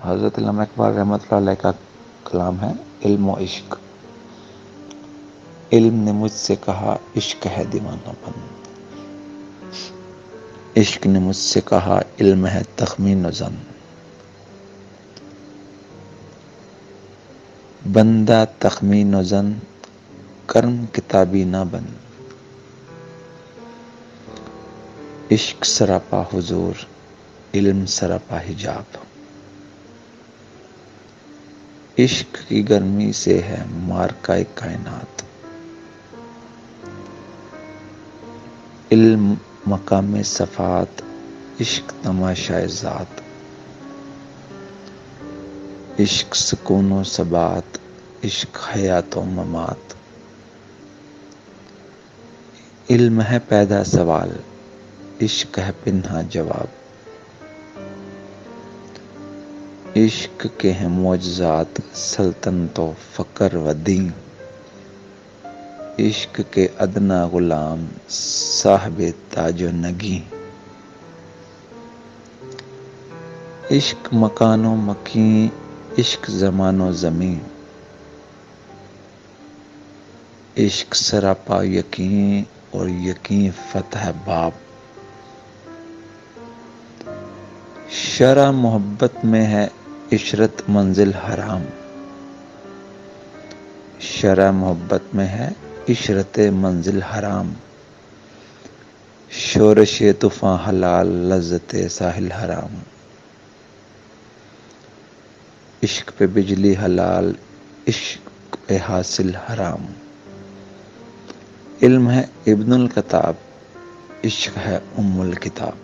حضرت علامہ اقبال رحمۃ اللہ علیہ کا کلام ہے علم و عشق۔ علم نے مجھ سے کہا عشق ہے دیوانہ پن، عشق نے مجھ سے کہا علم ہے تخمین و ظن، بندہ تخمین و ظن کرم کتابی نہ بن، عشق سراپا حضور علم سراپا حجاب، عشق کی گرمی سے ہے مارکہ کائنات، علم مقام صفات عشق تماشائے ذات، عشق سکون و ثبات عشق حیات و ممات، علم ہے پیدا سوال عشق ہے پنہا جواب، عشق کے ہیں معجزات سلطنت و فقر و دین، عشق کے ادنا غلام صاحب تاج و نگیں، عشق مکان و مکین عشق زمان و زمین، عشق سراپا یقین اور یقین فتح باب، شرع محبت میں ہے عشرت منزل حرام، شرع محبت میں ہے عشرت منزل حرام، شورش طوفاں حلال لذت ساحل حرام، عشق پہ بجلی حلال عشق پہ حاصل حرام، علم ہے ابن الکتاب عشق ہے ام الکتاب،